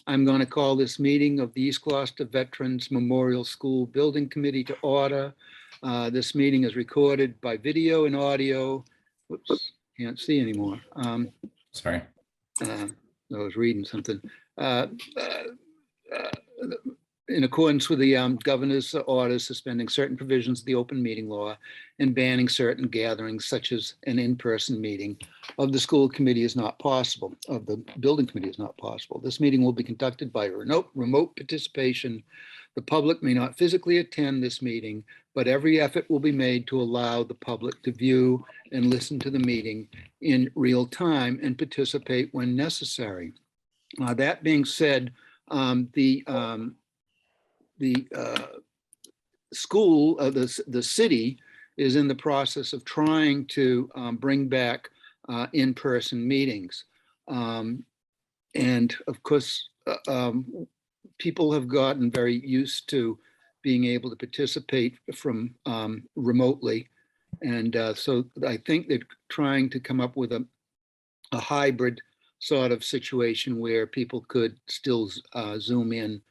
I'm going to call this meeting of the East Gloucester Veterans Memorial School Building Committee to order. This meeting is recorded by video and audio. Whoops, can't see anymore. Sorry. I was reading something. In accordance with the governor's orders suspending certain provisions of the open meeting law and banning certain gatherings such as an in-person meeting of the school committee is not possible, of the building committee is not possible. This meeting will be conducted by remote participation. The public may not physically attend this meeting, but every effort will be made to allow the public to view and listen to the meeting in real time and participate when necessary. That being said, the school, the city is in the process of trying to bring back in-person meetings. And of course, people have gotten very used to being able to participate from remotely. And so I think they're trying to come up with a hybrid sort of situation where people could still Zoom in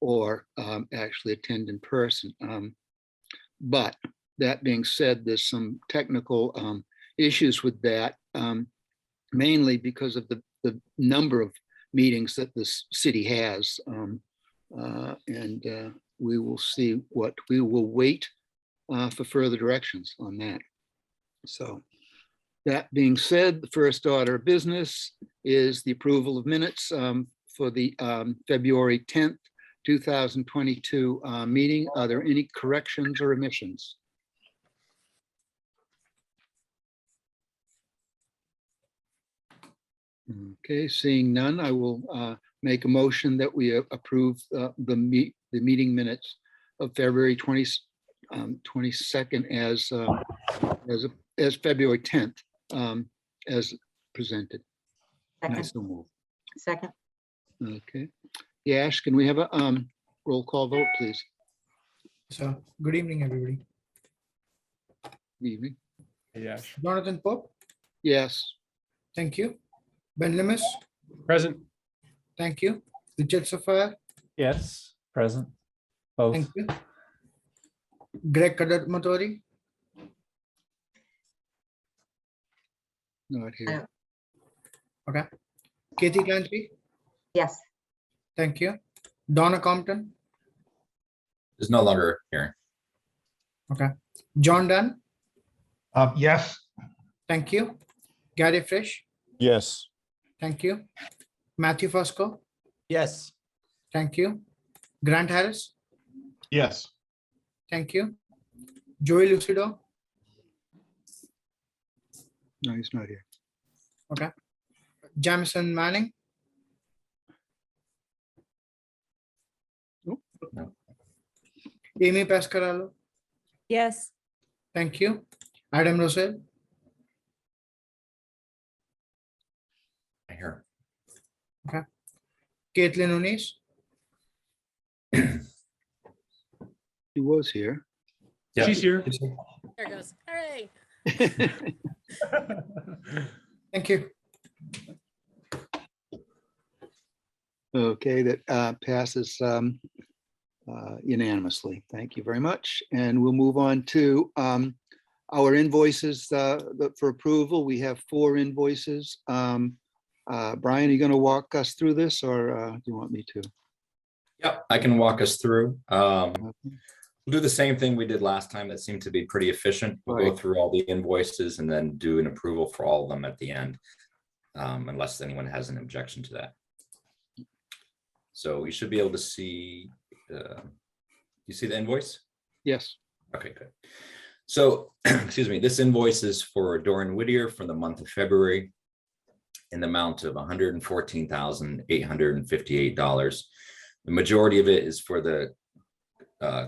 or actually attend in person. But that being said, there's some technical issues with that, mainly because of the number of meetings that this city has. We will see what we will wait for further directions on that. So that being said, the first order of business is the approval of minutes for the February 10th, 2022 meeting. Are there any corrections or omissions? Okay, seeing none, I will make a motion that we approve the meeting minutes of February 22nd as February 10th as presented. Second. So move. Second. Okay. Yash, can we have a roll call vote, please? So, good evening, everybody. Good evening. Yes. Jonathan Pope, Yes. thank you. Ben Lemus, Present. thank you. Richard Safar, Yes. Present. Both. thank you. Greg Kadat-Matori, Not here. okay. Kathy Clancy, Yes. thank you. Donna Compton, Is no longer here. okay. John Dunn, Yes. thank you. Gary Frisch, Yes. thank you. Matthew Fosco, Yes. thank you. Grant Harris, Yes. thank you. Joey Lucido, No, he's not here. okay. Jamison Manning, Nope. No. Amy Pascarello, Yes. thank you. Adam Rosell, I hear. Caitlin Unis, He was here. Yeah. She's here. There it goes. Hooray. thank you. Okay, that passes unanimously. Thank you very much. And we'll move on to our invoices for approval. We have 4 invoices. Brian, are you going to walk us through this, or do you want me to? Yep, I can walk us through. We'll do the same thing we did last time. That seemed to be pretty efficient. We'll go Right. through all the invoices and then do an approval for all of them at the end, unless anyone has an objection to that. So you should be able to see, you see the invoice? Yes. Okay, good. So, excuse me, this invoice is for Dorian Whittier for the month of February in the amount of $114,858. The majority of it is for the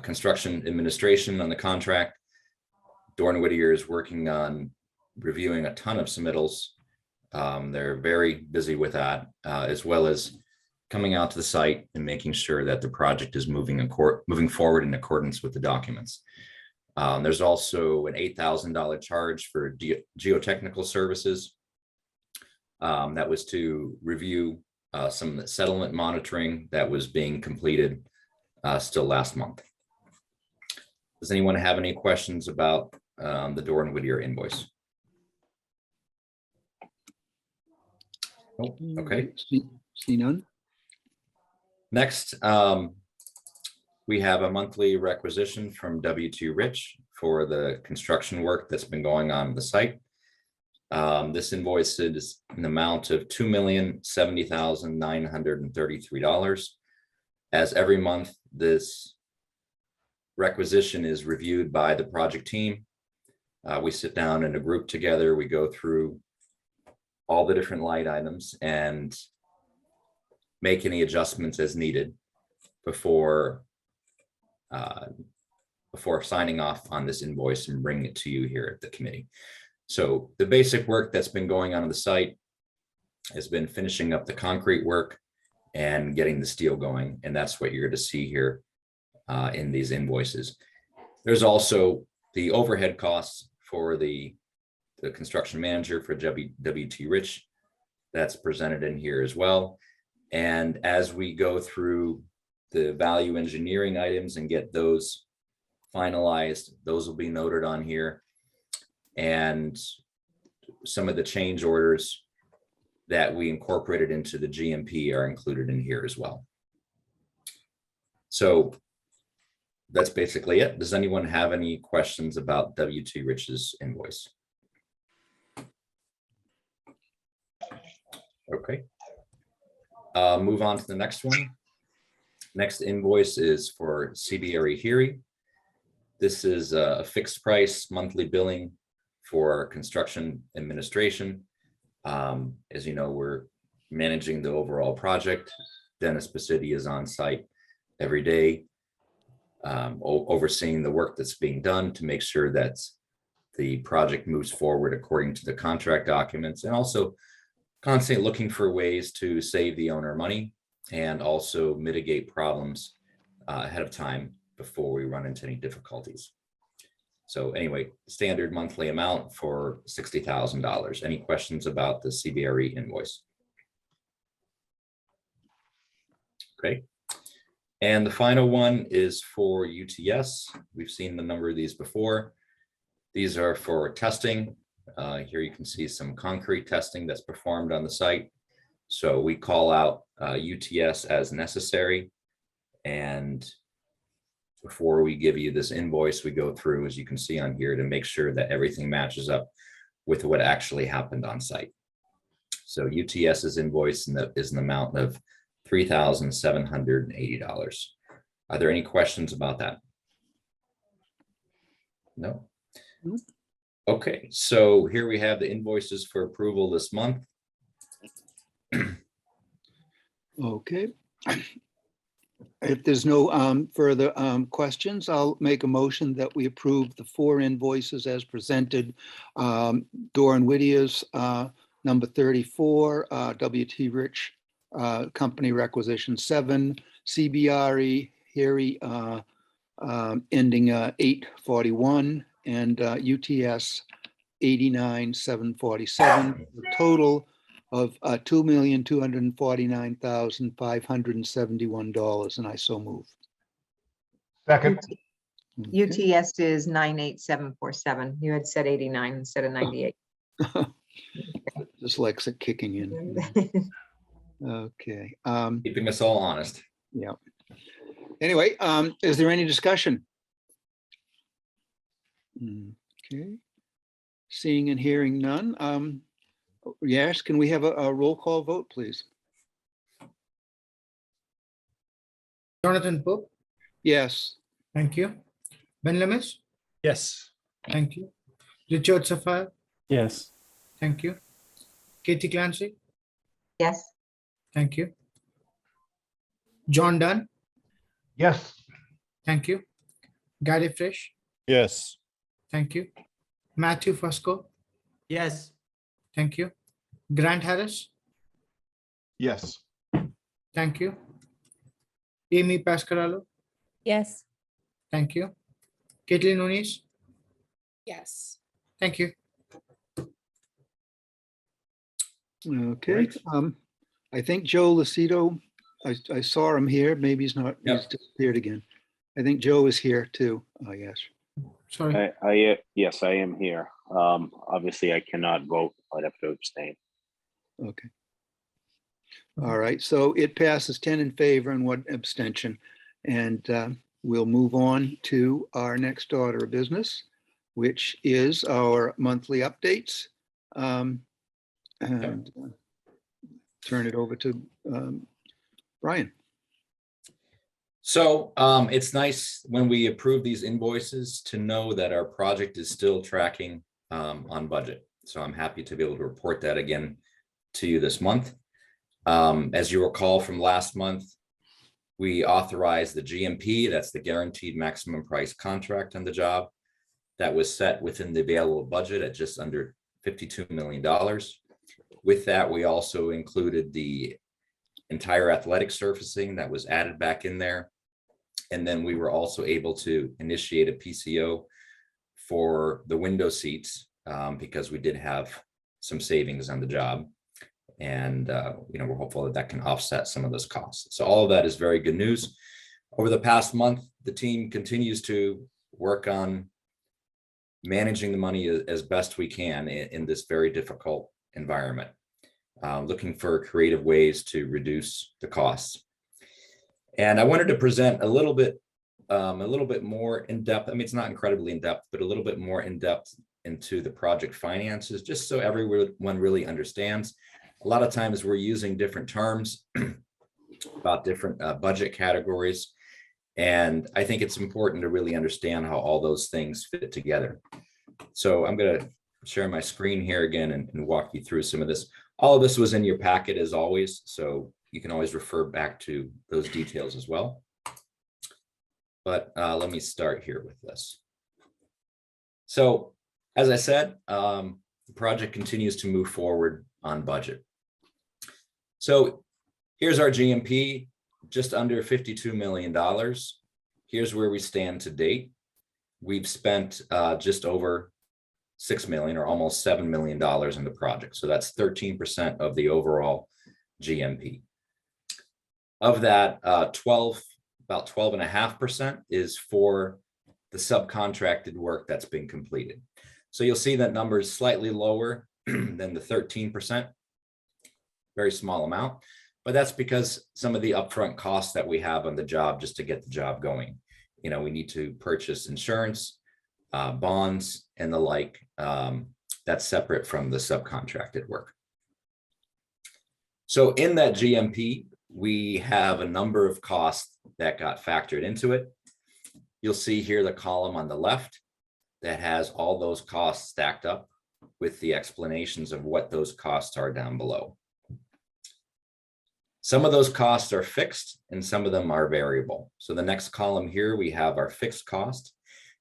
construction administration on the contract. Dorian Whittier is working on reviewing a ton of submittals. They're very busy with that, as well as coming out to the site and making sure that the project is moving forward in accordance with the documents. There's also an $8,000 charge for geotechnical services. That was to review some settlement monitoring that was being completed still last month. Does anyone have any questions about the Door and Whittier invoice? Nope. Okay. See none? Next, we have a monthly requisition from W2 Rich for the construction work that's been going on at the site. This invoice is an amount of $2,070,933. As every month, this requisition is reviewed by the project team. We sit down in a group together, we go through all the different line items and make any adjustments as needed before signing off on this invoice and bringing it to you here at the committee. So the basic work that's been going on the site has been finishing up the concrete work and getting the steel going. And that's what you're going to see here in these invoices. There's also the overhead costs for the construction manager for W2 Rich. That's presented in here as well. And as we go through the value engineering items and get those finalized, those will be noted on here. And some of the change orders that we incorporated into the GMP are included in here as well. So that's basically it. Does anyone have any questions about W2 Rich's invoice? Okay. Move on to the next one. Next invoice is for CBRE Heary. This is a fixed price monthly billing for construction administration. As you know, we're managing the overall project. Dennis Basidi is on site every day, overseeing the work that's being done to make sure that the project moves forward according to the contract documents, and also constantly looking for ways to save the owner money and also mitigate problems ahead of time before we run into any difficulties. So anyway, standard monthly amount for $60,000. Any questions about the CBRE invoice? Okay. And the final one is for UTS. We've seen the number of these before. These are for testing. Here you can see some concrete testing that's performed on the site. So we call out UTS as necessary. And before we give you this invoice, we go through, as you can see on here, to make sure that everything matches up with what actually happened on site. So UTS's invoice is an amount of $3,780. Are there any questions about that? No? Okay, so here we have the invoices for approval this month. Okay. If there's no further questions, I'll make a motion that we approve the 4 invoices as presented. Door and Whittier's number 34, W.T. Rich Company Requisition 7, CBRE Heary ending 841, and UTS 89,747, a total of $2,249,571, and I so move. Second. Okay. UTS is 98747. You had said 89 instead of 98. Dyslexic kicking in. Okay. Keeping us all honest. Yeah. Anyway, is there any discussion? Okay. Seeing and hearing none. Yes, can we have a roll call vote, please? Jonathan Pope, Yes. thank you. Ben Lemis, Yes. thank you. Richard Safar, Yes. thank you. Katie Clancy, Yes, thank you. John Dunn, Yes. thank you. Gary Fresh, Yes. thank you. Matthew Fusco, Yes. thank you. Grant Harris, Yes. thank you. Amy Pascarello, Yes. thank you. Caitlin Nunes, Yes. thank you. Okay. I think Joe Lucido, I saw him here. Maybe he's not, he's Yep. disappeared again. I think Joe is here too. Oh, yes. Sorry. Yes, I am here. Obviously, I cannot vote. I'd have to abstain. Okay. All right, so it passes 10 in favor and 1 abstention. And we'll move on to our next order of business, which is our monthly updates. And turn it over to Brian. So it's nice when we approve these invoices to know that our project is still tracking on budget. So I'm happy to be able to report that again to you this month. As you recall from last month, we authorized the GMP, that's the guaranteed maximum price contract on the job. That was set within the available budget at just under $52 million. With that, we also included the entire athletic surfacing that was added back in there. And then we were also able to initiate a PCO for the window seats because we did have some savings on the job. And we're hopeful that that can offset some of those costs. So all of that is very good news. Over the past month, the team continues to work on managing the money as best we can in this very difficult environment, looking for creative ways to reduce the costs. And I wanted to present a little bit more in depth. I mean, it's not incredibly in depth, but a little bit more in depth into the project finances, just so everyone really understands. A lot of times we're using different terms about different budget categories. And I think it's important to really understand how all those things fit together. So I'm going to share my screen here again and walk you through some of this. All of this was in your packet as always, so you can always refer back to those details as well. But let me start here with this. So as I said, the project continues to move forward on budget. So here's our GMP, just under $52 million. Here's where we stand to date. We've spent just over $6 million or almost $7 million in the project. So that's 13% of the overall GMP. Of that, about 12.5% is for the subcontracted work that's been completed. So you'll see that number is slightly lower than the 13%, very small amount, but that's because some of the upfront costs that we have on the job just to get the job going. You know, we need to purchase insurance, bonds, and the like. That's separate from the subcontracted work. So in that GMP, we have a number of costs that got factored into it. You'll see here the column on the left that has all those costs stacked up with the explanations of what those costs are down below. Some of those costs are fixed and some of them are variable. So the next column here, we have our fixed cost.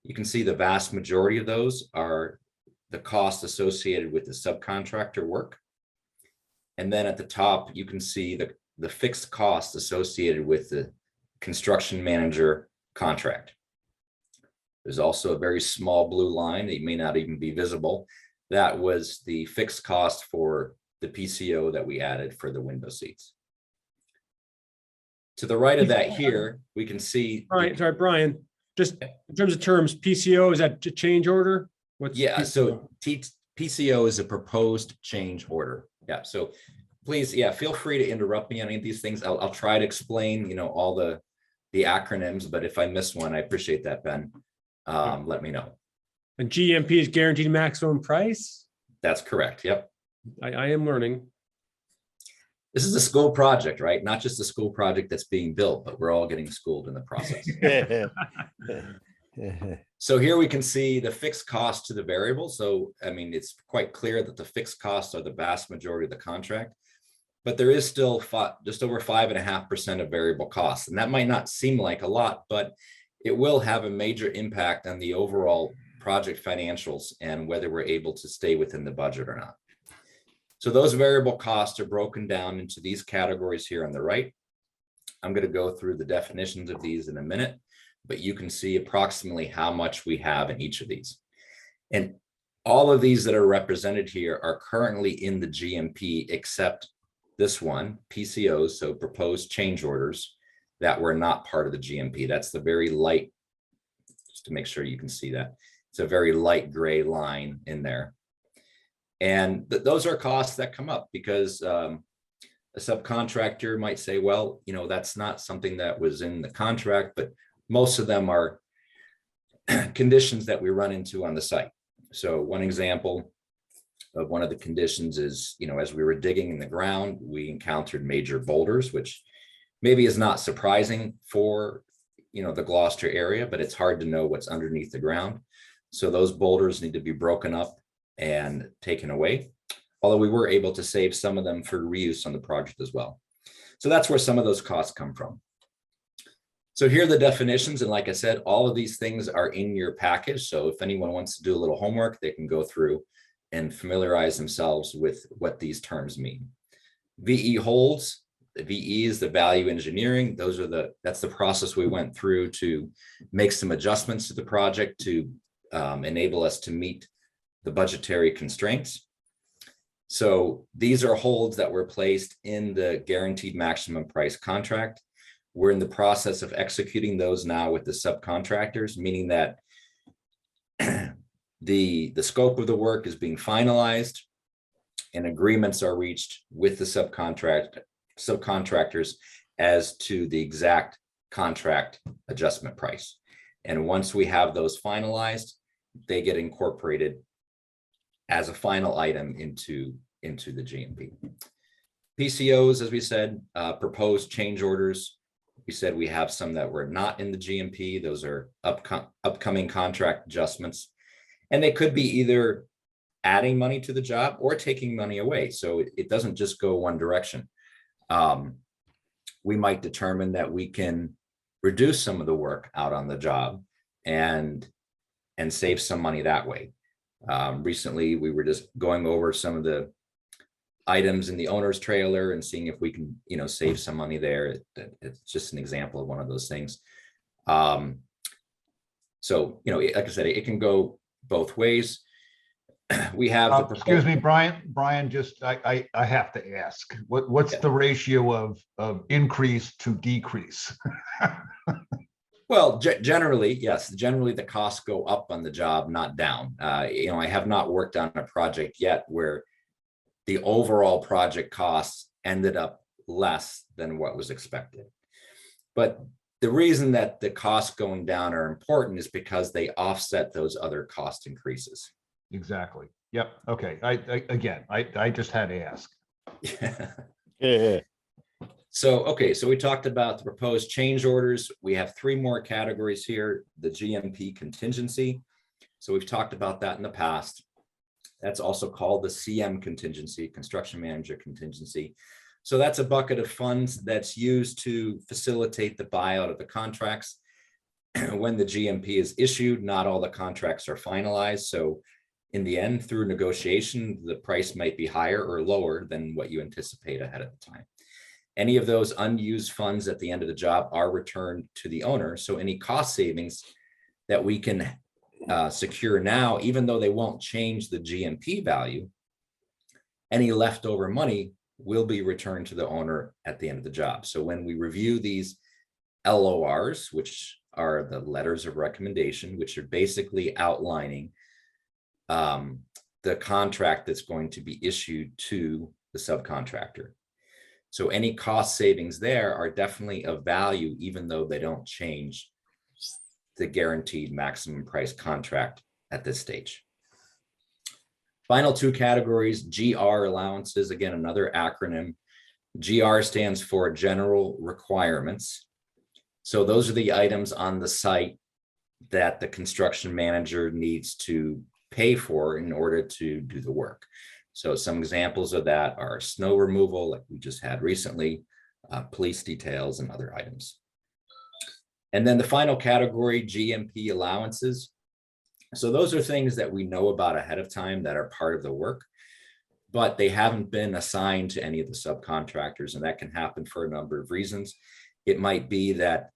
You can see the vast majority of those are the costs associated with the subcontractor work. And then at the top, you can see the fixed cost associated with the construction manager contract. There's also a very small blue line that may not even be visible. That was the fixed cost for the PCO that we added for the window seats. To the right of that here, we can see. Sorry, Brian, just in terms of terms, PCO, is that a change order? What's Yeah, PCO? so PCO is a proposed change order. Yeah, so please, yeah, feel free to interrupt me on any of these things. I'll try to explain, you know, all the acronyms, but if I miss one, I appreciate that, Ben. Let me know. And GMP is guaranteed maximum price? That's correct. Yep. I am learning. This is a school project, right? Not just a school project that's being built, but we're all getting schooled in the process. So here we can see the fixed cost to the variable. So, I mean, it's quite clear that the fixed costs are the vast majority of the contract, but there is still just over 5.5% of variable costs. And that might not seem like a lot, but it will have a major impact on the overall project financials and whether we're able to stay within the budget or not. So those variable costs are broken down into these categories here on the right. I'm going to go through the definitions of these in a minute, but you can see approximately how much we have in each of these. And all of these that are represented here are currently in the GMP, except this one, PCOs, so proposed change orders that were not part of the GMP. That's the very light, just to make sure you can see that. It's a very light gray line in there. And those are costs that come up because a subcontractor might say, well, you know, that's not something that was in the contract, but most of them are conditions that we run into on the site. So one example of one of the conditions is, you know, as we were digging in the ground, we encountered major boulders, which maybe is not surprising for, you know, the Gloucester area, but it's hard to know what's underneath the ground. So those boulders need to be broken up and taken away, although we were able to save some of them for reuse on the project as well. So that's where some of those costs come from. So here are the definitions. And like I said, all of these things are in your package. So if anyone wants to do a little homework, they can go through and familiarize themselves with what these terms mean. VE holds, the VE is the value engineering. That's the process we went through to make some adjustments to the project to enable us to meet the budgetary constraints. So these are holds that were placed in the guaranteed maximum price contract. We're in the process of executing those now with the subcontractors, meaning that the scope of the work is being finalized and agreements are reached with the subcontractors as to the exact contract adjustment price. And once we have those finalized, they get incorporated as a final item into the GMP. PCOs, as we said, proposed change orders. We said we have some that were not in the GMP. Those are upcoming contract adjustments. And they could be either adding money to the job or taking money away. So it doesn't just go one direction. We might determine that we can reduce some of the work out on the job and save some money that way. Recently, we were just going over some of the items in the owner's trailer and seeing if we can, you know, save some money there. It's just an example of one of those things. So, you know, like I said, it can go both ways. We have the Excuse me, Brian, just I have to ask, what's the ratio of increase to decrease? Well, generally, yes. Generally, the costs go up on the job, not down. You know, I have not worked on a project yet where the overall project costs ended up less than what was expected. But the reason that the costs going down are important is because they offset those other cost increases. Exactly. Yep. Okay. I just had to ask. Yeah. So, okay, so we talked about the proposed change orders. We have three more categories here, the GMP contingency. So we've talked about that in the past. That's also called the CM contingency, construction manager contingency. So that's a bucket of funds that's used to facilitate the buyout of the contracts. When the GMP is issued, not all the contracts are finalized. So in the end, through negotiation, the price might be higher or lower than what you anticipate ahead of the time. Any of those unused funds at the end of the job are returned to the owner. So any cost savings that we can secure now, even though they won't change the GMP value, any leftover money will be returned to the owner at the end of the job. So when we review these LORs, which are the letters of recommendation, which are basically outlining the contract that's going to be issued to the subcontractor. So any cost savings there are definitely of value, even though they don't change the guaranteed maximum price contract at this stage. Final two categories, GR allowances, again, another acronym. GR stands for general requirements. So those are the items on the site that the construction manager needs to pay for in order to do the work. So some examples of that are snow removal, like we just had recently, police details and other items. And then the final category, GMP allowances. So those are things that we know about ahead of time that are part of the work, but they haven't been assigned to any of the subcontractors, and that can happen for a number of reasons. It might be that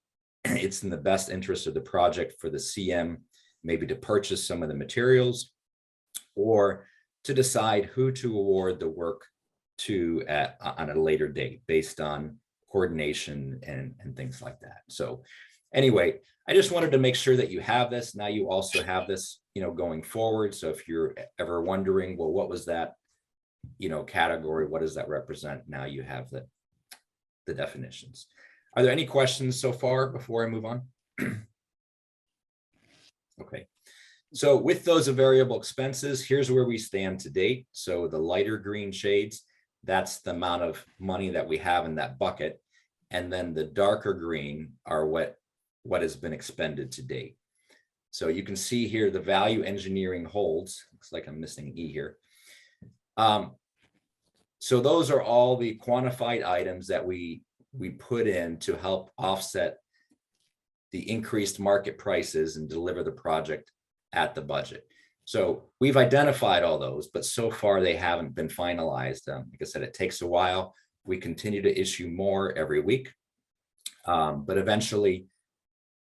it's in the best interest of the project for the CM maybe to purchase some of the materials or to decide who to award the work on a later date based on coordination and things like that. So anyway, I just wanted to make sure that you have this. Now you also have this, going forward. So if you're ever wondering, well, what was that, category? What does that represent? Now you have the definitions. Are there any questions so far before I move on? Okay. So with those variable expenses, here's where we stand to date. So the lighter green shades, that's the amount of money that we have in that bucket. And then the darker green are what has been expended to date. So you can see here the value engineering holds. Looks like I'm missing an E here. So those are all the quantified items that we put in to help offset the increased market prices and deliver the project at the budget. So we've identified all those, but so far they haven't been finalized. Like I said, it takes a while. We continue to issue more every week, but eventually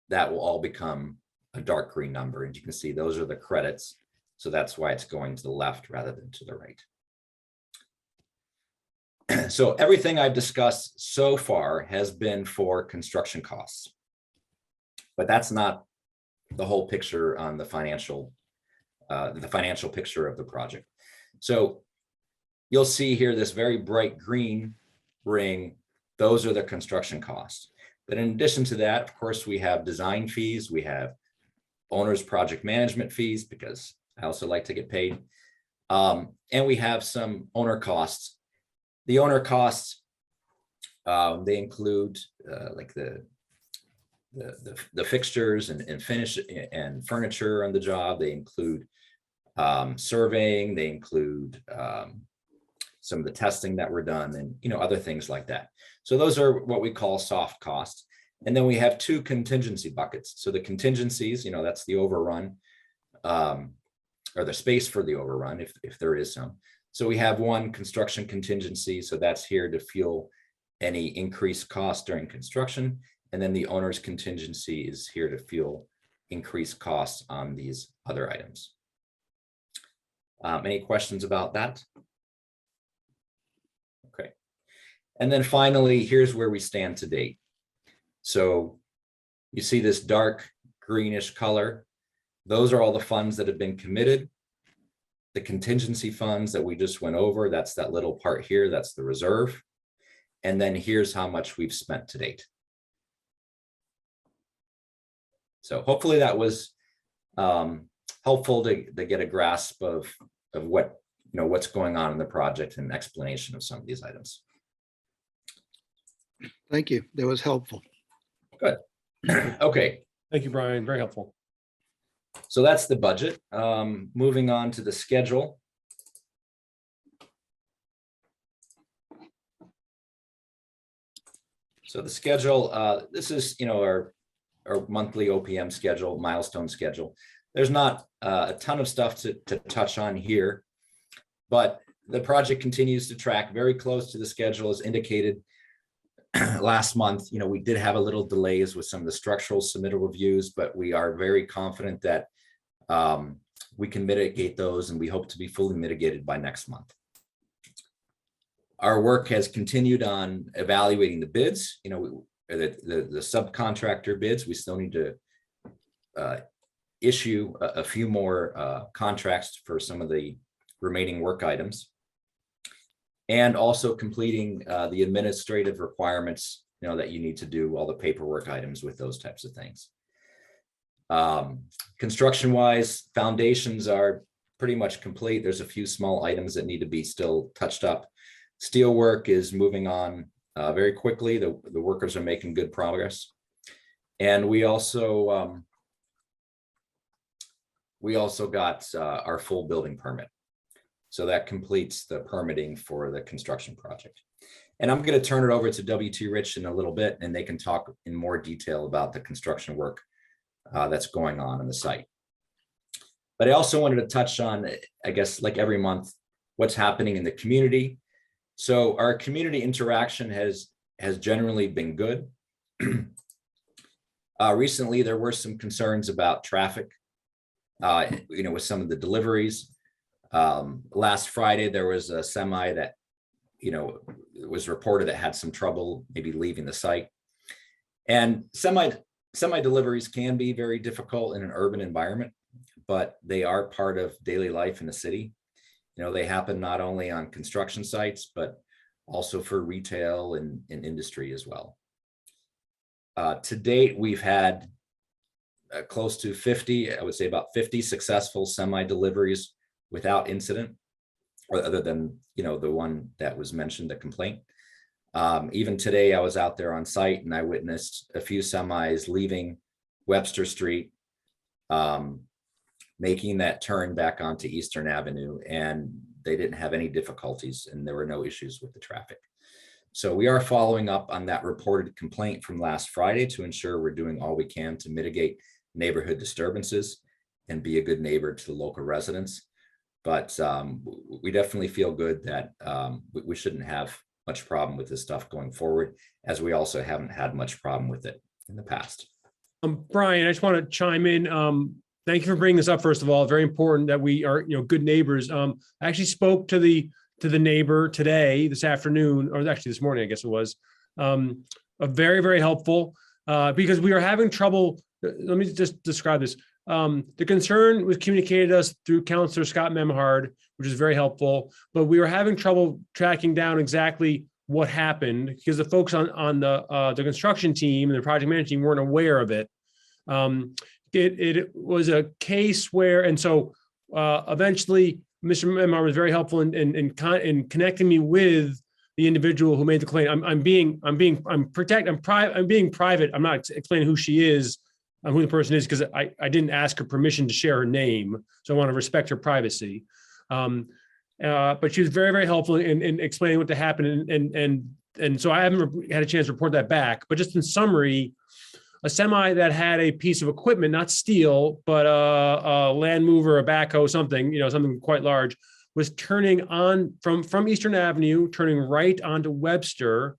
that will all become a dark green number. And you can see those are the credits. So that's why it's going to the left rather than to the right. So everything I've discussed so far has been for construction costs, but that's not the whole picture on the financial picture of the project. So you'll see here this very bright green ring. Those are the construction costs. But in addition to that, of course, we have design fees. We have owner's project management fees, because I also like to get paid. And we have some owner costs. The owner costs, they include like the fixtures and finish and furniture on the job. They include surveying. They include some of the testing that were done, and other things like that. So those are what we call soft costs. And then we have two contingency buckets. So the contingencies, that's the overrun, or the space for the overrun, if there is some. So we have one construction contingency. So that's here to fuel any increased cost during construction. And then the owner's contingency is here to fuel increased costs on these other items. Any questions about that? Okay. And then finally, here's where we stand to date. So you see this dark greenish color. Those are all the funds that have been committed. The contingency funds that we just went over, that's that little part here, that's the reserve. And then here's how much we've spent to date. So hopefully that was helpful to get a grasp of what, what's going on in the project and explanation of some of these items. Thank you. That was helpful. Good. Okay. Thank you, Brian. Very helpful. So that's the budget. Moving on to the schedule. So the schedule, this is, our monthly OPM schedule, milestone schedule. There's not a ton of stuff to touch on here, but the project continues to track very close to the schedule as indicated. Last month, we did have a little delays with some of the structural submittal reviews, but we are very confident that we can mitigate those, and we hope to be fully mitigated by next month. Our work has continued on evaluating the bids, the subcontractor bids. We still need to issue a few more contracts for some of the remaining work items, and also completing the administrative requirements, that you need to do, all the paperwork items with those types of things. Construction wise, foundations are pretty much complete. There's a few small items that need to be still touched up. Steel work is moving on very quickly. The workers are making good progress. And we also got our full building permit. So that completes the permitting for the construction project. And I'm going to turn it over to W.T. Rich in a little bit, and they can talk in more detail about the construction work that's going on the site. But I also wanted to touch on, I guess, like every month, what's happening in the community. So our community interaction has generally been good. Recently, there were some concerns about traffic, with some of the deliveries. Last Friday, there was a semi that it was reported that had some trouble maybe leaving the site. And semi deliveries can be very difficult in an urban environment, but they are part of daily life in the city. They happen not only on construction sites, but also for retail and industry as well. To date, we've had close to 50, I would say about 50 successful semi deliveries without incident, other than, the one that was mentioned, the complaint. Even today, I was out there on site and I witnessed a few semis leaving Webster Street, making that turn back onto Eastern Avenue, and they didn't have any difficulties and there were no issues with the traffic. So we are following up on that reported complaint from last Friday to ensure we're doing all we can to mitigate neighborhood disturbances and be a good neighbor to the local residents. But we definitely feel good that we shouldn't have much problem with this stuff going forward, as we also haven't had much problem with it in the past. Brian, I just want to chime in. Thank you for bringing this up. First of all, very important that we are, good neighbors. I actually spoke to the neighbor today, this afternoon, or actually this morning, I guess it was. Very, very helpful because we are having trouble. Let me just describe this. The concern was communicated to us through Councilor Scott Memhard, which is very helpful, but we were having trouble tracking down exactly what happened because the folks on the construction team and the project management team weren't aware of it. It was a case where, and so eventually Mr. Memhard was very helpful in connecting me with the individual who made the claim. I'm being private. I'm not explaining who she is, who the person is, because I didn't ask her permission to share her name. So I want to respect her privacy. But she was very, very helpful in explaining what happened. And so I haven't had a chance to report that back, but just in summary, a semi that had a piece of equipment, not steel, but a land mover, a backhoe, something, something quite large, was turning on from Eastern Avenue, turning right onto Webster,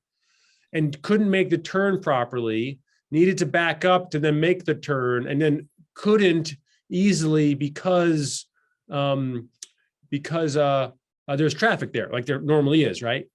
and couldn't make the turn properly, needed to back up to then make the turn, and then couldn't easily because there's traffic there, like there normally is, right?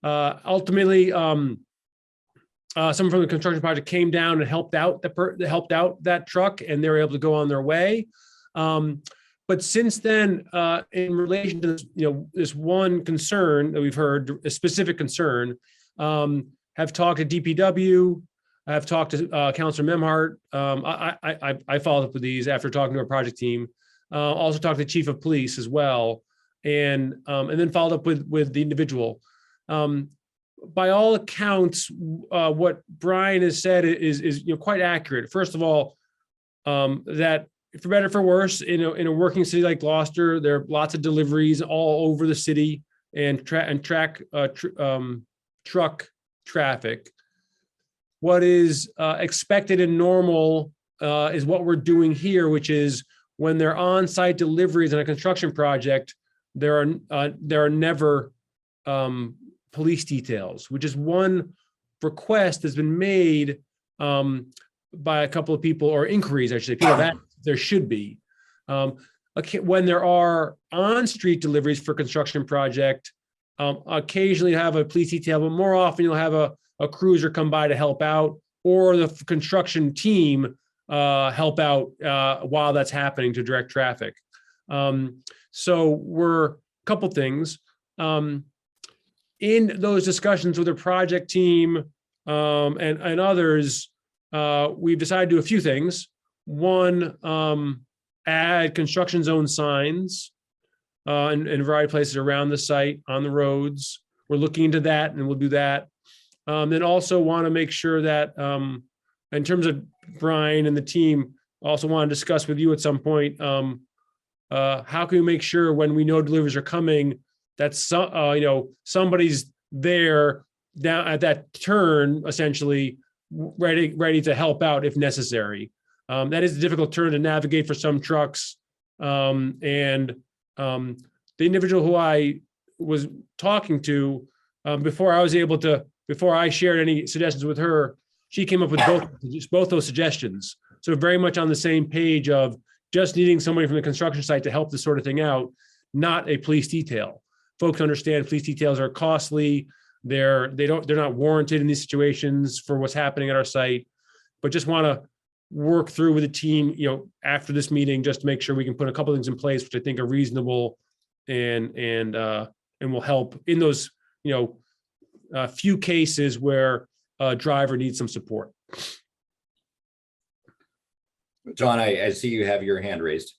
Ultimately, someone from the construction project came down and helped out that truck, and they were able to go on their way. But since then, in relation to this, this one concern that we've heard, a specific concern, have talked to DPW. I've talked to Councilor Memhard. I followed up with these after talking to our project team. Also talked to the chief of police as well, and then followed up with the individual. By all accounts, what Brian has said is quite accurate. First of all, that for better or for worse, in a working city like Gloucester, there are lots of deliveries all over the city and truck traffic. What is expected and normal is what we're doing here, which is when they're on-site deliveries on a construction project, there are never police details, which is one request that's been made by a couple of people, or inquiries, I should say, people that there should be. When there are on-street deliveries for construction project, occasionally you have a police detail, but more often you'll have a cruiser come by to help out, or the construction team help out while that's happening to direct traffic. So we're a couple things. In those discussions with the project team and others, we've decided to do a few things. One, add construction zone signs in a variety of places around the site, on the roads. We're looking into that, and we'll do that. Then also want to make sure that in terms of Brian and the team, also want to discuss with you at some point, how can we make sure when we know deliveries are coming, that somebody's there down at that turn, essentially ready to help out if necessary. That is a difficult turn to navigate for some trucks. The individual who I was talking to before I shared any suggestions with her, she came up with both those suggestions. So very much on the same page of just needing somebody from the construction site to help this sort of thing out, not a police detail. folks understand police details are costly. They're not warranted in these situations for what's happening at our site, but just want to work through with the team, after this meeting, just to make sure we can put a couple of things in place, which I think are reasonable and will help in those, few cases where a driver needs some support. John, I see you have your hand raised.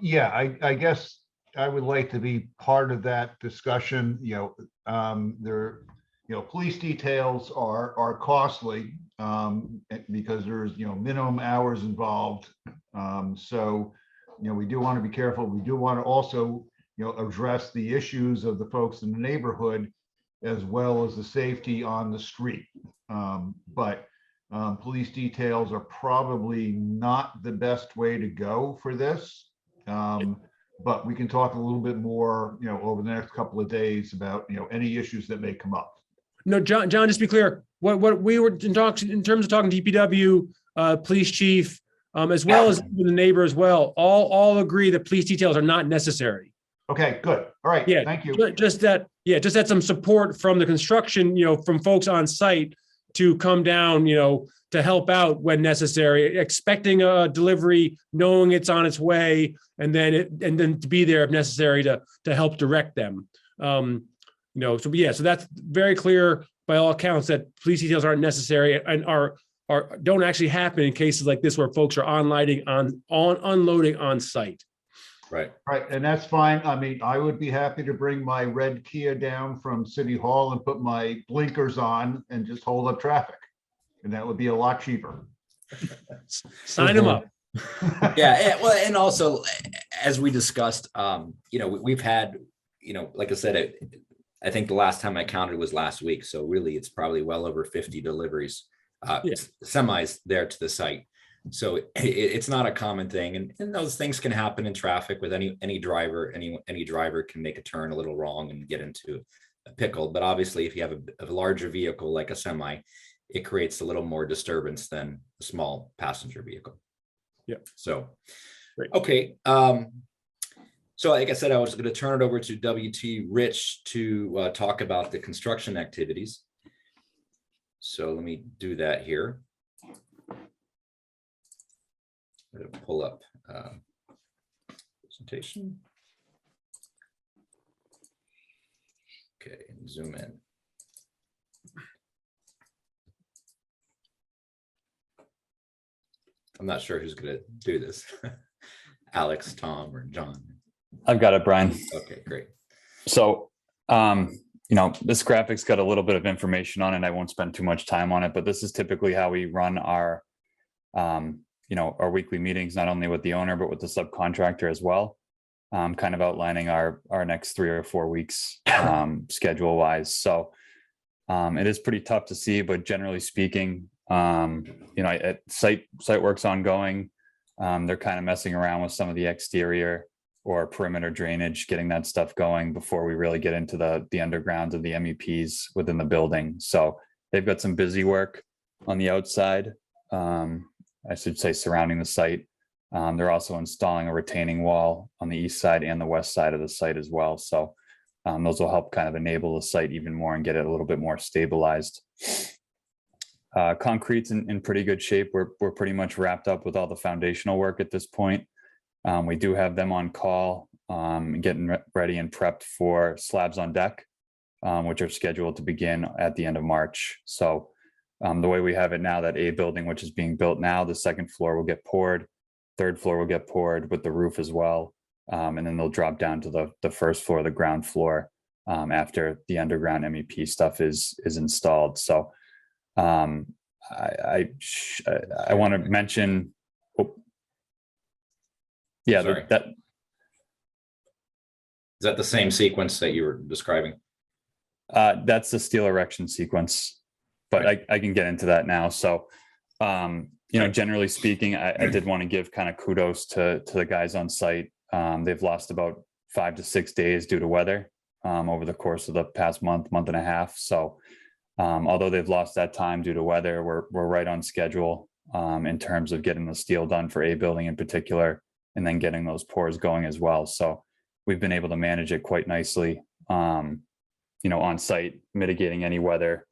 Yeah, I guess I would like to be part of that discussion. Police details are costly because there's, minimum hours involved. So, we do want to be careful. We do want to also, address the issues of the folks in the neighborhood as well as the safety on the street. But police details are probably not the best way to go for this. But we can talk a little bit more, over the next couple of days about, any issues that may come up. No, John, just to be clear, what we were in terms of talking to DPW, police chief, as well as the neighbor as well, all agree that police details are not necessary. Okay, good. All right. Yeah, Thank you. just that some support from the construction, from folks on site to come down, to help out when necessary, expecting a delivery, knowing it's on its way, and then to be there if necessary to help direct them. So that's very clear by all accounts that police details aren't necessary and don't actually happen in cases like this where folks are unloading on site. Right, and that's fine. I mean, I would be happy to bring my red Kia down from City Hall and put my blinkers on and just hold up traffic. And that would be a lot cheaper. Sign them up. Yeah, well, and also, as we discussed, we've had, like I said, I think the last time I counted was last week. So really, it's probably well over 50 deliveries, semis there to the site. So it's not a common thing, and those things can happen in traffic with any driver. Any driver can make a turn a little wrong and get into a pickle. But obviously, if you have a larger vehicle like a semi, it creates a little more disturbance than a small passenger vehicle. Yeah. So, great. Okay. So like I said, I was going to turn it over to WT Rich to talk about the construction activities. So let me do that here. I'm going to pull up presentation. Okay, and zoom in. I'm not sure who's going to do this. Alex, Tom, or John. I've got it, Brian. Okay, great. So, this graphic's got a little bit of information on it. I won't spend too much time on it, but this is typically how we run our, our weekly meetings, not only with the owner, but with the subcontractor as well. Kind of outlining our next 3 or 4 weeks schedule wise. So it is pretty tough to see, but generally speaking, site work's ongoing. They're kind of messing around with some of the exterior or perimeter drainage, getting that stuff going before we really get into the undergrounds of the MEPs within the building. So they've got some busy work on the outside, I should say, surrounding the site. They're also installing a retaining wall on the east side and the west side of the site as well. So those will help kind of enable the site even more and get it a little bit more stabilized. Concrete's in pretty good shape. We're pretty much wrapped up with all the foundational work at this point. We do have them on call, getting ready and prepped for slabs on deck, which are scheduled to begin at the end of March. So the way we have it now, that A building, which is being built now, the second floor will get poured, third floor will get poured with the roof as well. And then they'll drop down to the first floor, the ground floor, after the underground MEP stuff is installed. So I want to mention, Sorry. that Is that the same sequence that you were describing? that's the steel erection sequence, but Right. I can get into that now. So, generally speaking, I did want to give kind of kudos to the guys on site. They've lost about 5 to 6 days due to weather over the course of the past month and a half. So, although they've lost that time due to weather, we're right on schedule in terms of getting the steel done for A building in particular, and then getting those pours going as well. So we've been able to manage it quite nicely, on site, mitigating any weather,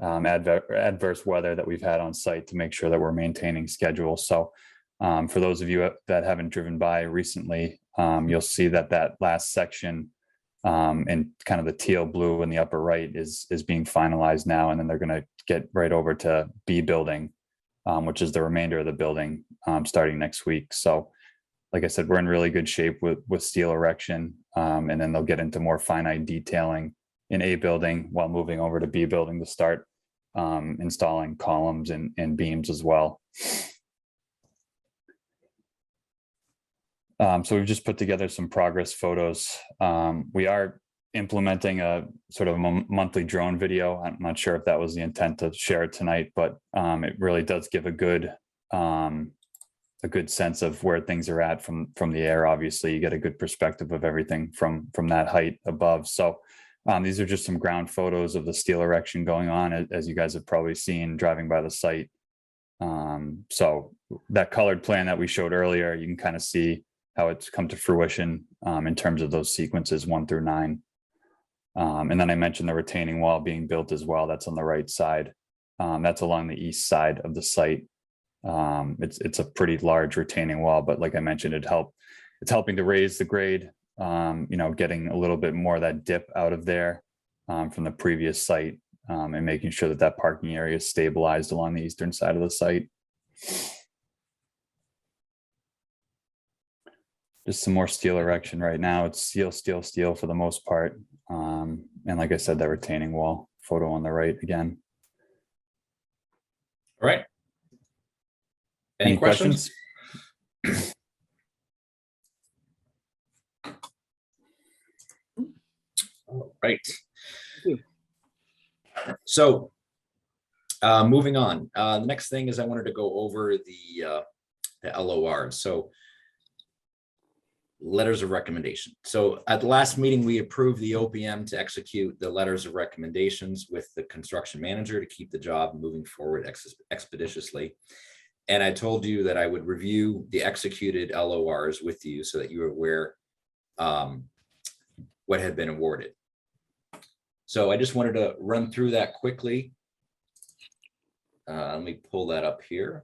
adverse weather that we've had on site to make sure that we're maintaining schedule. So for those of you that haven't driven by recently, you'll see that last section and kind of the teal blue in the upper right is being finalized now. And then they're going to get right over to B building, which is the remainder of the building starting next week. So like I said, we're in really good shape with steel erection. And then they'll get into more finite detailing in A building while moving over to B building to start installing columns and beams as well. So we've just put together some progress photos. We are implementing a sort of monthly drone video. I'm not sure if that was the intent to share it tonight, but it really does give a good sense of where things are at from the air. Obviously, you get a good perspective of everything from that height above. So these are just some ground photos of the steel erection going on, as you guys have probably seen driving by the site. So that colored plan that we showed earlier, you can kind of see how it's come to fruition in terms of those sequences 1 through 9. And then I mentioned the retaining wall being built as well. That's on the right side. That's along the east side of the site. It's a pretty large retaining wall, but like I mentioned, it's helping to raise the grade, getting a little bit more of that dip out of there from the previous site, and making sure that parking area is stabilized along the eastern side of the site. Just some more steel erection right now. It's steel for the most part. And like I said, that retaining wall photo on the right again. All right. Any questions? All right. Thank you. So moving on. The next thing is I wanted to go over the LOR. So letters of recommendation. So at the last meeting, we approved the OPM to execute the letters of recommendations with the construction manager to keep the job moving forward expeditiously. And I told you that I would review the executed LORs with you so that you were aware what had been awarded. So I just wanted to run through that quickly. Let me pull that up here.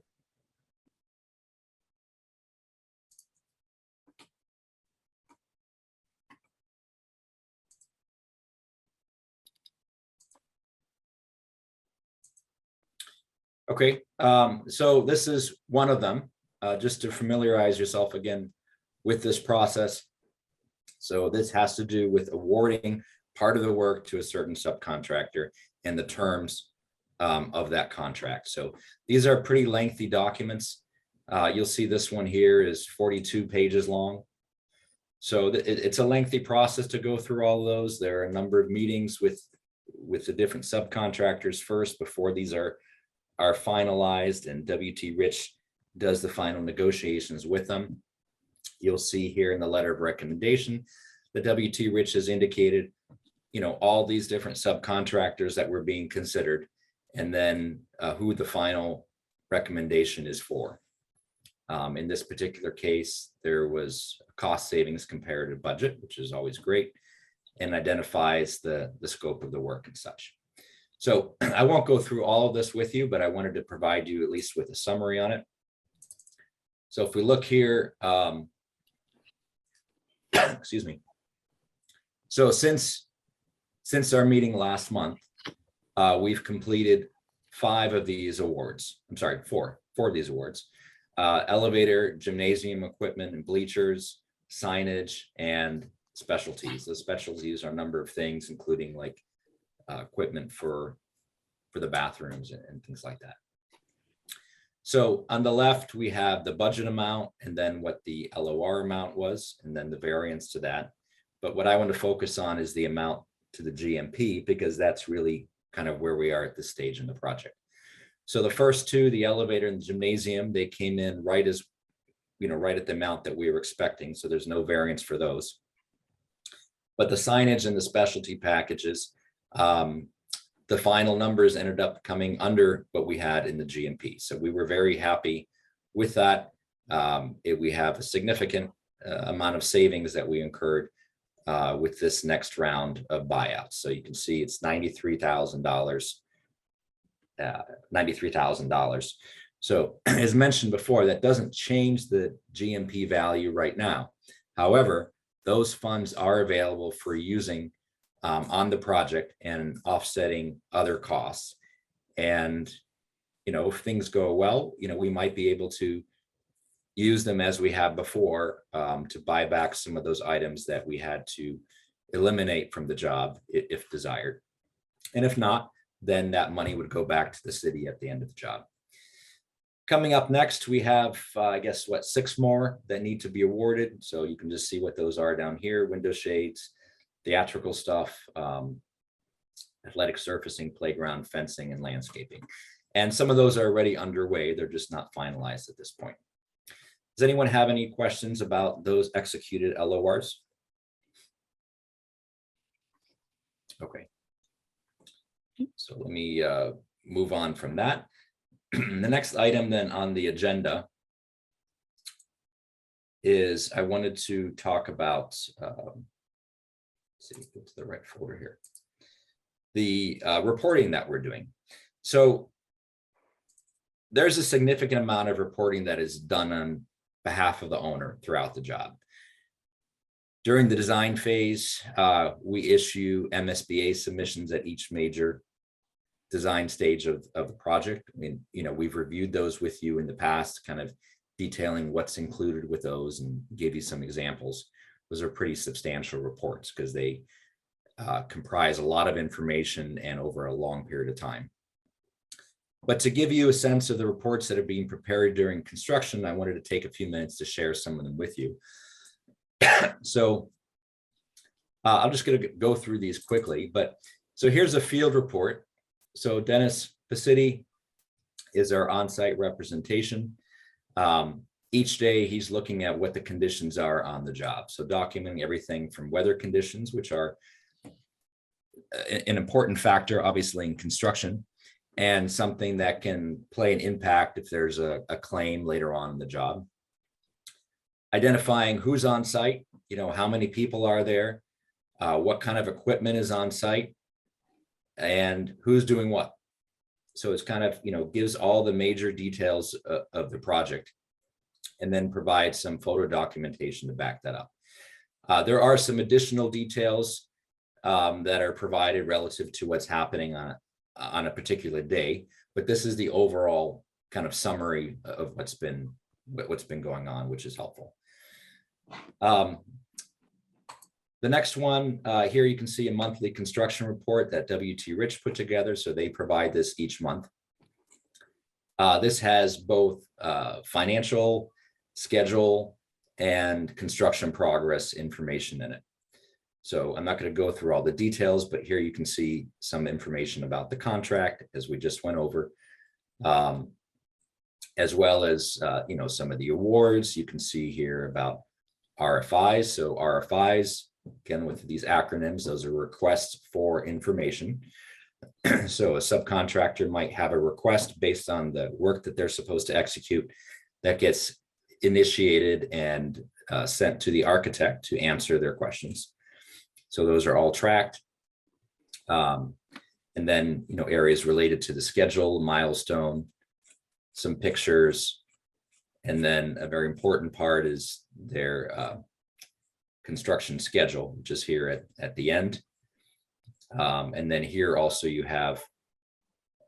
Okay, so this is one of them, just to familiarize yourself again with this process. So this has to do with awarding part of the work to a certain subcontractor and the terms of that contract. So these are pretty lengthy documents. You'll see this one here is 42 pages long. So it's a lengthy process to go through all of those. There are a number of meetings with the different subcontractors first before these are finalized, and WT Rich does the final negotiations with them. You'll see here in the letter of recommendation that WT Rich has indicated, all these different subcontractors that were being considered, and then who the final recommendation is for. In this particular case, there was a cost savings comparative budget, which is always great, and identifies the scope of the work and such. So I won't go through all of this with you, but I wanted to provide you at least with a summary on it. So if we look here, excuse me. So since our meeting last month, we've completed 5 of these awards. I'm sorry, 4 of these awards. Elevator, gymnasium equipment and bleachers, signage, and specialties. The specialties are a number of things, including like equipment for the bathrooms and things like that. So on the left, we have the budget amount and then what the LOR amount was, and then the variance to that. But what I want to focus on is the amount to the GMP, because that's really kind of where we are at this stage in the project. So the first 2, the elevator and the gymnasium, they came in right as, right at the amount that we were expecting. So there's no variance for those. But the signage and the specialty packages, the final numbers ended up coming under what we had in the GMP. So we were very happy with that. We have a significant amount of savings that we incurred with this next round of buyouts. So you can see it's $93,000. $93,000. So as mentioned before, that doesn't change the GMP value right now. However, those funds are available for using on the project and offsetting other costs. And, if things go well, we might be able to use them as we have before to buy back some of those items that we had to eliminate from the job if desired. And if not, then that money would go back to the city at the end of the job. Coming up next, we have, I guess, 6 more that need to be awarded. So you can just see what those are down here: window shades, theatrical stuff, athletic surfacing, playground fencing, and landscaping. And some of those are already underway. They're just not finalized at this point. Does anyone have any questions about those executed LORs? Okay. So let me move on from that. The next item then on the agenda is I wanted to talk about, let's see, go to the right folder here, the reporting that we're doing. So there's a significant amount of reporting that is done on behalf of the owner throughout the job. During the design phase, we issue MSBA submissions at each major design stage of the project. I mean, we've reviewed those with you in the past, kind of detailing what's included with those and gave you some examples. Those are pretty substantial reports because they comprise a lot of information and over a long period of time. But to give you a sense of the reports that are being prepared during construction, I wanted to take a few minutes to share some of them with you. So I'm just going to go through these quickly, but so here's a field report. So Dennis Pacitti is our on-site representation. Each day he's looking at what the conditions are on the job. So documenting everything from weather conditions, which are an important factor, obviously, in construction, and something that can play an impact if there's a claim later on in the job. Identifying who's on site, how many people are there, what kind of equipment is on site, and who's doing what. So it's kind of, gives all the major details of the project and then provides some photo documentation to back that up. There are some additional details that are provided relative to what's happening on a particular day, but this is the overall kind of summary of what's been going on, which is helpful. The next one here, you can see a monthly construction report that WT Rich put together. So they provide this each month. This has both financial, schedule, and construction progress information in it. So I'm not going to go through all the details, but here you can see some information about the contract as we just went over, as well as some of the awards. You can see here about RFIs. So RFIs, again, with these acronyms, those are requests for information. So a subcontractor might have a request based on the work that they're supposed to execute that gets initiated and sent to the architect to answer their questions. So those are all tracked. And then, areas related to the schedule, milestone, some pictures, and then a very important part is their construction schedule, which is here at the end. And then here also you have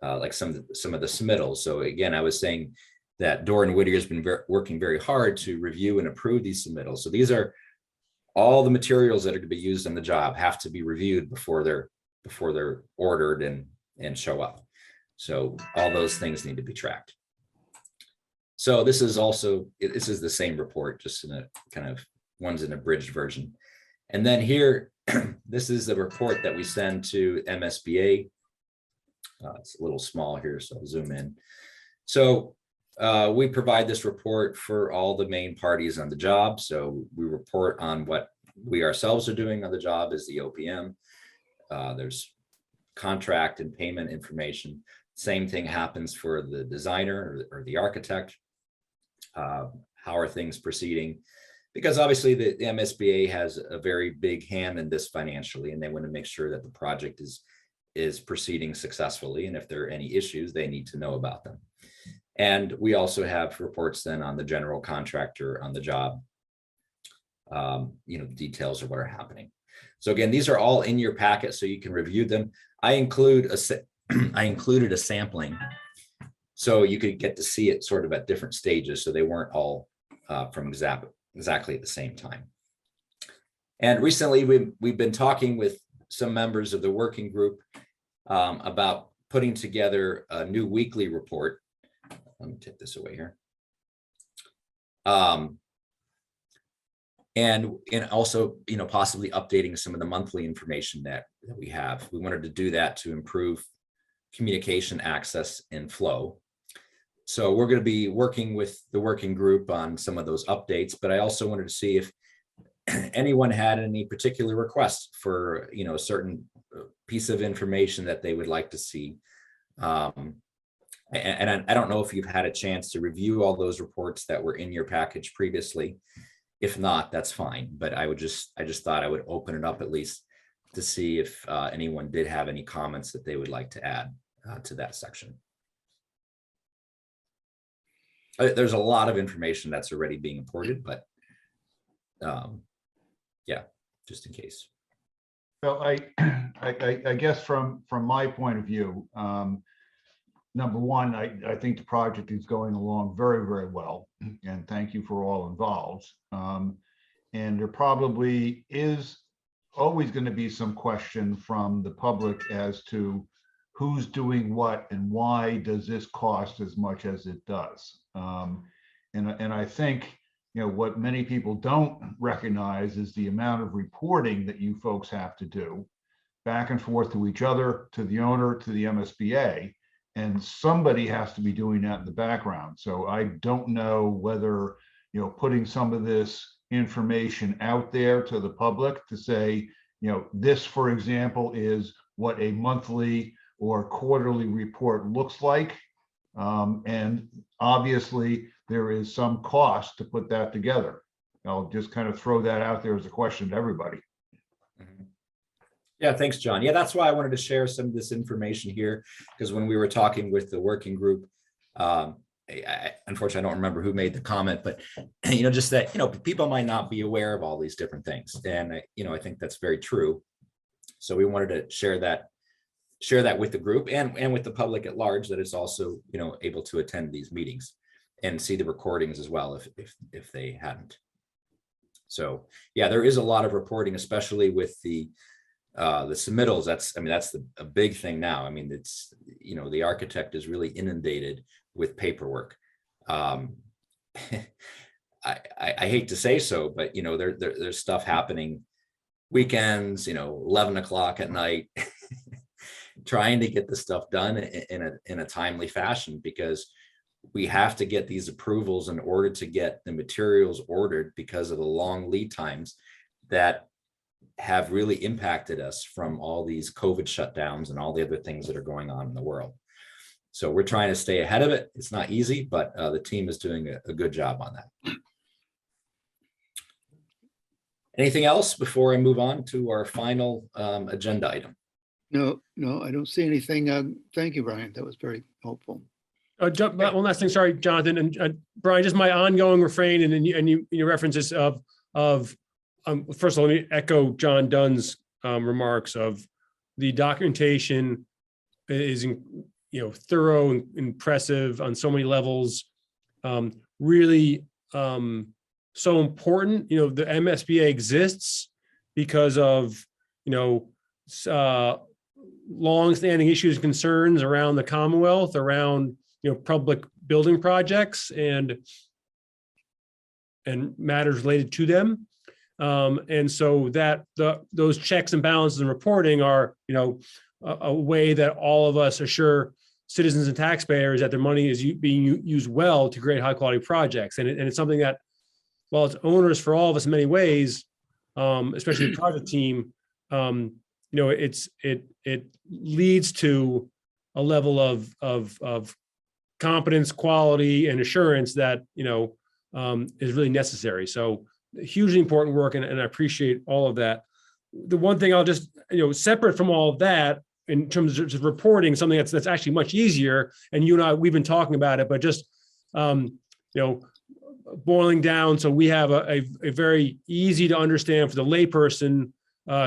like some of the submittals. So again, I was saying that Doran Whittier has been working very hard to review and approve these submittals. So these are all the materials that are going to be used on the job have to be reviewed before they're ordered and show up. So all those things need to be tracked. So this is the same report, just in a kind of, one's an abridged version. And then here, this is the report that we send to MSBA. It's a little small here, so I'll zoom in. So we provide this report for all the main parties on the job. So we report on what we ourselves are doing on the job as the OPM. There's contract and payment information. Same thing happens for the designer or the architect. How are things proceeding? because obviously the MSBA has a very big hand in this financially, and they want to make sure that the project is proceeding successfully. And if there are any issues, they need to know about them. And we also have reports then on the general contractor on the job, details of what are happening. So again, these are all in your packet so you can review them. I included a sampling so you could get to see it sort of at different stages, so they weren't all from exactly at the same time. And recently we've been talking with some members of the working group about putting together a new weekly report. Let me take this away here. And also, possibly updating some of the monthly information that we have. We wanted to do that to improve communication, access, and flow. So we're going to be working with the working group on some of those updates, but I also wanted to see if anyone had any particular requests for, a certain piece of information that they would like to see. And I don't know if you've had a chance to review all those reports that were in your package previously. If not, that's fine. But I just thought I would open it up at least to see if anyone did have any comments that they would like to add to that section. There's a lot of information that's already being imported, but yeah, just in case. So I guess from my point of view, number one, I think the project is going along very, very well, and thank you for all involved. And there probably is always going to be some question from the public as to who's doing what and why does this cost as much as it does. And I think, what many people don't recognize is the amount of reporting that you folks have to do back and forth to each other, to the owner, to the MSBA. And somebody has to be doing that in the background. So I don't know whether, putting some of this information out there to the public to say, this, for example, is what a monthly or quarterly report looks like. And obviously there is some cost to put that together. I'll just kind of throw that out there as a question to everybody. Yeah, thanks, John. Yeah, that's why I wanted to share some of this information here, because when we were talking with the working group, unfortunately, I don't remember who made the comment, but just that people might not be aware of all these different things, and I think that's very true. So we wanted to share that with the group and with the public at large, that is also able to attend these meetings and see the recordings as well if they hadn't. So yeah, there is a lot of reporting, especially with the submittals. That's a big thing now. I mean, it's the architect is really inundated with paperwork. I hate to say so, but there's stuff happening weekends, 11 o'clock at night, trying to get the stuff done in a timely fashion, because we have to get these approvals in order to get the materials ordered, because of the long lead times that have really impacted us from all these COVID shutdowns and all the other things that are going on in the world. So we're trying to stay ahead of it. It's not easy, but the team is doing a good job on that. Anything else before I move on to our final agenda item? No, I don't see anything. Thank you, Brian. That was very helpful. One last thing, sorry, Jonathan and Brian, just my ongoing refrain, and then you references of first of all, let me echo John Dunn's remarks of the documentation is thorough and impressive on so many levels. Really so important. The MSBA exists because of long-standing issues and concerns around the Commonwealth, around public building projects and matters related to them. And so that those checks and balances and reporting are, a way that all of us assure citizens and taxpayers that their money is being used well to create high quality projects. And it's something that, while it's onerous for all of us in many ways, especially the project team, it leads to a level of competence, quality, and assurance that is really necessary. So hugely important work, and I appreciate all of that. The one thing I'll just, separate from all of that, in terms of reporting, something that's actually much easier, and you and I, we've been talking about it, but just, boiling down, so we have a very easy to understand for the layperson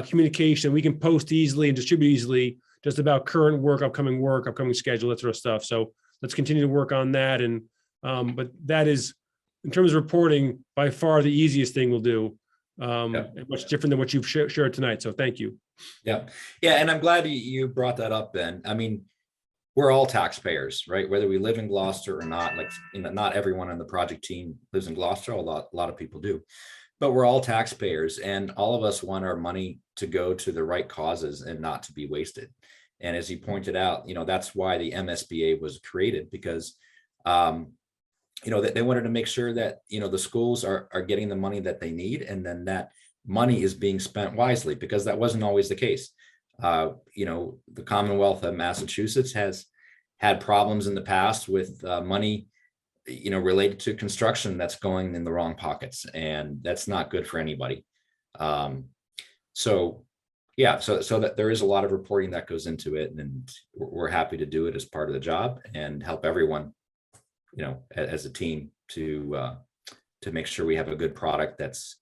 communication. We can post easily and distribute easily, just about current work, upcoming schedule, that sort of stuff. So let's continue to work on that. And but that is, in terms of reporting, by far the easiest thing we'll do. And much different than what you've shared tonight. So thank you. Yeah. And I'm glad you brought that up, Ben. I mean, we're all taxpayers, right? Whether we live in Gloucester or not. Like, not everyone on the project team lives in Gloucester. A lot of people do, but we're all taxpayers, and all of us want our money to go to the right causes and not to be wasted. And as you pointed out, that's why the MSBA was created, because they wanted to make sure that the schools are getting the money that they need, and then that money is being spent wisely, because that wasn't always the case. The Commonwealth of Massachusetts has had problems in the past with money, related to construction that's going in the wrong pockets, and that's not good for anybody. So that there is a lot of reporting that goes into it, and we're happy to do it as part of the job and help everyone, as a team to make sure we have a good product that's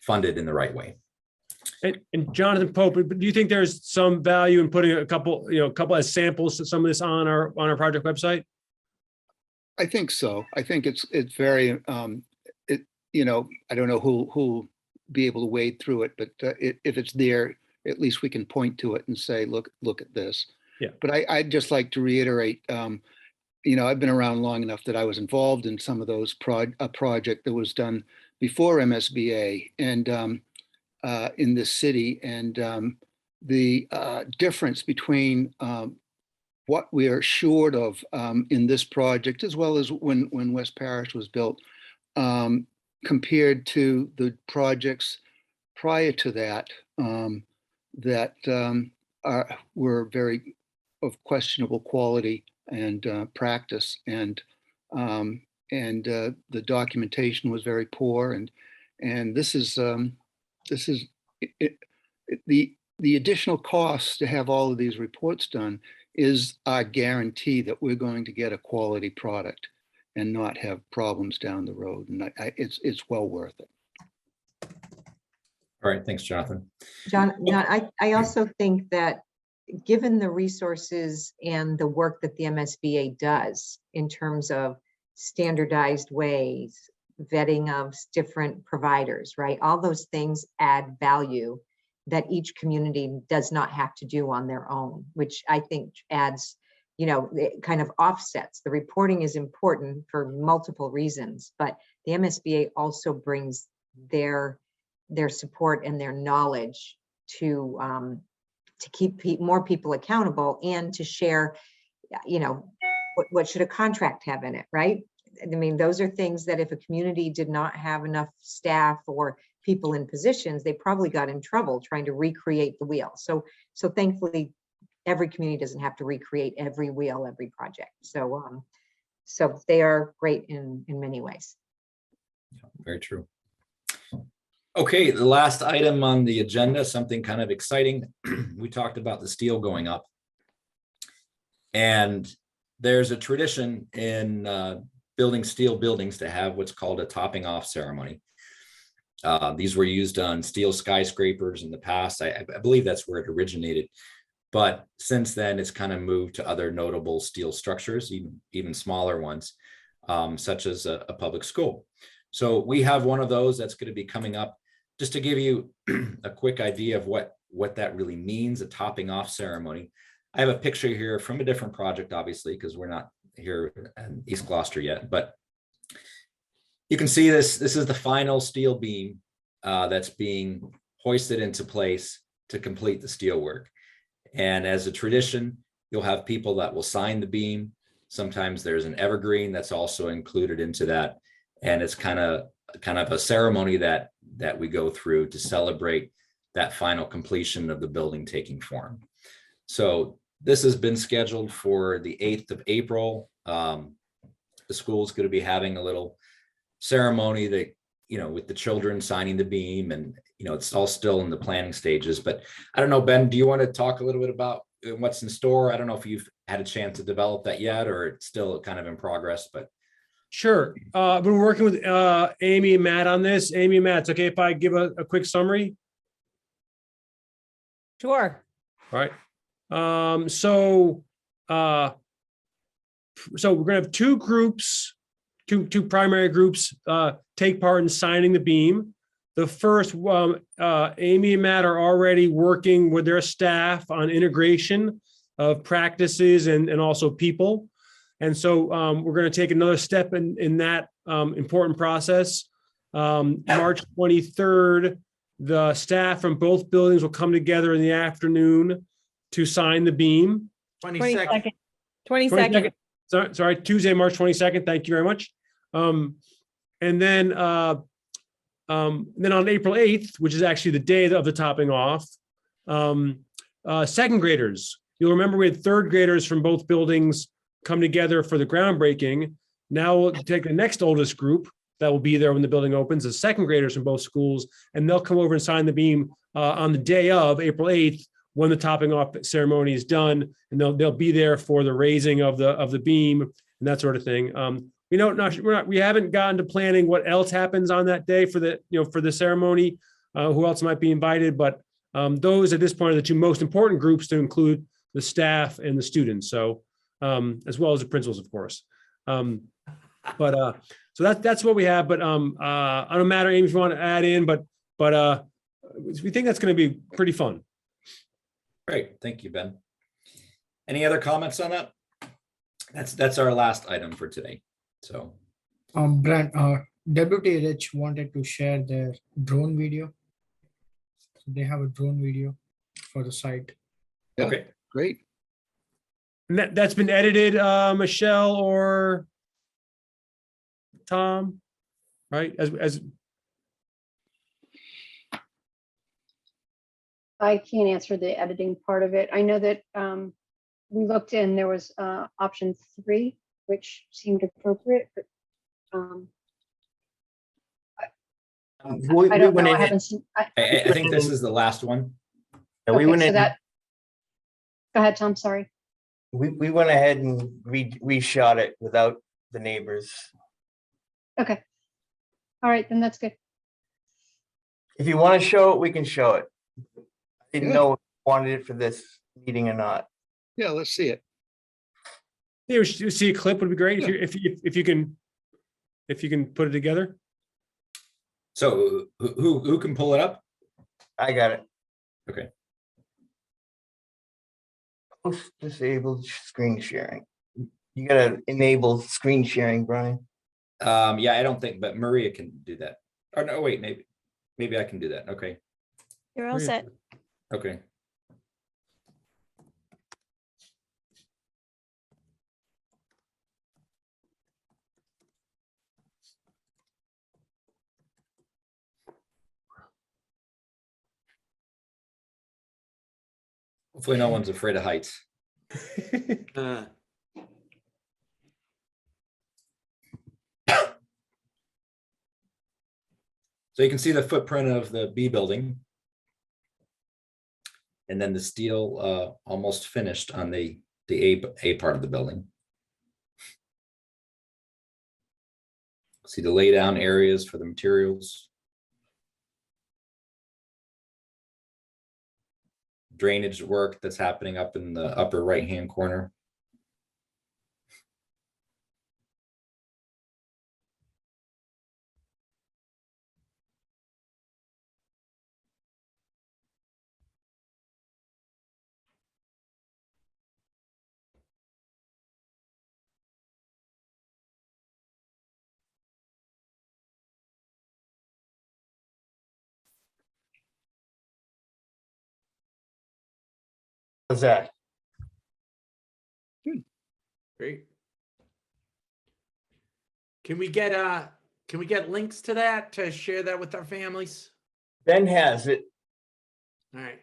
funded in the right way. And Jonathan Pope, do you think there's some value in putting a couple as samples of some of this on our project website? I think so. I think it's very, I don't know who'll be able to wade through it, but if it's there, at least we can point to it and say, look at this. Yeah. But I'd just like to reiterate, I've been around long enough that I was involved in some of those a project that was done before MSBA and in this city, and the difference between what we are short of in this project, as well as when West Parish was built, compared to the projects prior to that, were very of questionable quality and practice, and the documentation was very poor, and this is the additional costs to have all of these reports done is our guarantee that we're going to get a quality product and not have problems down the road, and it's well worth it. All right, thanks, Jonathan. John, I also think that given the resources and the work that the MSBA does in terms of standardized ways, vetting of different providers, right? All those things add value that each community does not have to do on their own, which I think adds, it kind of offsets. The reporting is important for multiple reasons, but the MSBA also brings their support and their knowledge to keep more people accountable and to share, what should a contract have in it, right? I mean, those are things that if a community did not have enough staff or people in positions, they probably got in trouble trying to recreate the wheel. So thankfully, every community doesn't have to recreate every wheel, every project. So they are great in many ways. Very true. Okay, the last item on the agenda, something kind of exciting. We talked about the steel going up. And there's a tradition in building steel buildings to have what's called a topping off ceremony. These were used on steel skyscrapers in the past. I believe that's where it originated. But since then, it's kind of moved to other notable steel structures, even smaller ones, such as a public school. So we have one of those that's going to be coming up. Just to give you a quick idea of what that really means, a topping off ceremony. I have a picture here from a different project, obviously, because we're not here in East Gloucester yet, but you can see this. This is the final steel beam that's being hoisted into place to complete the steel work. And as a tradition, you'll have people that will sign the beam. Sometimes there's an evergreen that's also included into that. And it's kind of a ceremony that we go through to celebrate that final completion of the building taking form. So this has been scheduled for the 8th of April. The school is going to be having a little ceremony that with the children signing the beam and, it's all still in the planning stages, but I don't know, Ben, do you want to talk a little bit about what's in store? I don't know if you've had a chance to develop that yet, or it's still kind of in progress, but. Sure. I've been working with Amy and Matt on this. Amy and Matt, it's okay if I give a quick summary? Sure. All right. So we're gonna have two groups, two primary groups take part in signing the beam. The first, Amy and Matt are already working with their staff on integration of practices and also people. And so we're going to take another step in that important process. March 23rd, the staff from both buildings will come together in the afternoon to sign the beam. 22nd. 22nd. Sorry, Tuesday, March 22nd. Thank you very much. And then on April 8th, which is actually the day of the topping off, second graders. You'll remember we had third graders from both buildings come together for the groundbreaking. Now we'll take the next oldest group that will be there when the building opens, the second graders from both schools, and they'll come over and sign the beam on the day of April 8th when the topping off ceremony is done, and they'll be there for the raising of the beam and that sort of thing. We haven't gotten to planning what else happens on that day for the ceremony, who else might be invited, but those at this point are the two most important groups to include the staff and the students. So as well as the principals, of course. So that's what we have. But I don't matter, Amy, if you want to add in, but we think that's going to be pretty fun. Great, thank you, Ben. Any other comments on that? That's our last item for today. So, Brent, WTH wanted to share their drone video. So they have a drone video for the site. Yeah, okay. great. And that's been edited, Michelle or Tom, right? As I can't answer the editing part of it. I know that we looked and there was option 3, which seemed appropriate, but I don't know. I haven't seen. I think this is the last one. And we went So in, that. Go ahead, Tom. Sorry. we went ahead and reshot it without the neighbors. Okay. All right, then that's good. If you want to show it, we can show it. I didn't Yeah. know if you wanted it for this meeting or not. Yeah, let's see it. you see a clip would be great if you can put it together. So who can pull it up? I got it. Okay. Post disabled screen sharing. You gotta enable screen sharing, Brian. Yeah, I don't think, but Maria can do that. Or no, wait, maybe I can do that. Okay. You're all set. Okay. Hopefully no one's afraid of heights. So you can see the footprint of the B building. And then the steel almost finished on the A part of the building. See the lay down areas for the materials. Drainage work that's happening up in the upper right-hand corner. How's that? Great. Can we get links to that to share that with our families? Ben has it. All right.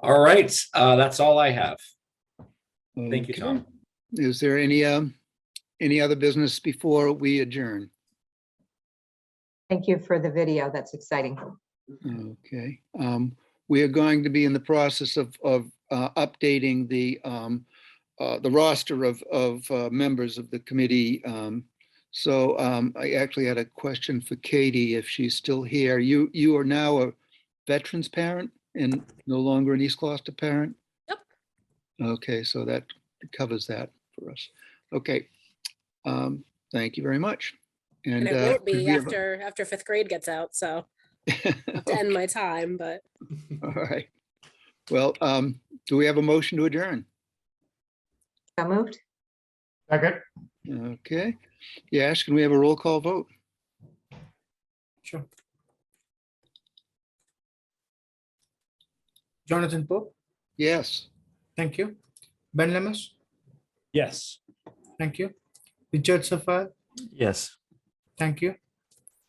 All right, that's all I have. Thank you, Okay. Tom. Is there any Any other business before we adjourn? Thank you for the video. That's exciting. Okay. We are going to be in the process of updating the roster of members of the committee. So I actually had a question for Katie, if she's still here. You are now a veterans parent and no longer an East Gloucester parent? Yep. Okay, so that covers that for us. Okay. Thank you very much. And it won't could be we have after fifth grade gets out, so a- I have to end my time, but All right. Well, do we have a motion to adjourn? So moved? Second. Okay. Yes, can we have a roll call vote? Sure. Jonathan Pope, Yes. thank you. Ben Lemus, Yes. thank you. Richard Safar, Yes. thank you.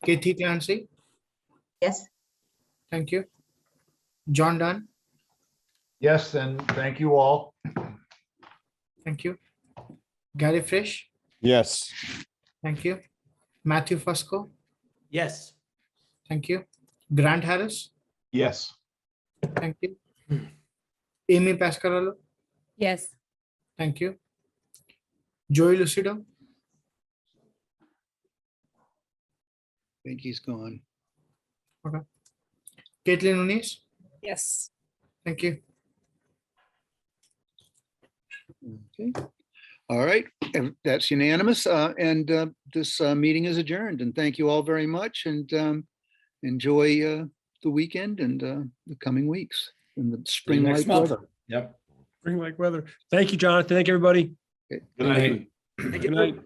Kathy Clancy, Yes. thank you. John Dunn, Yes, and thank you all. thank you. Gary Frisch, Yes. thank you. Matthew Fusco, Yes. thank you. Grant Harris, Yes. thank you. Amy Pascarello, Yes. thank you. Joey Lucido, I think he's gone. Caitlin Nunes, yes. thank you. Okay. All right, and that's unanimous. And this meeting is adjourned. And thank you all very much. And enjoy the weekend and the coming weeks and the See you spring next like month. weather. Yep. Spring like weather. Thank you, Jonathan. Thank you, everybody. Okay. Good night. Good night.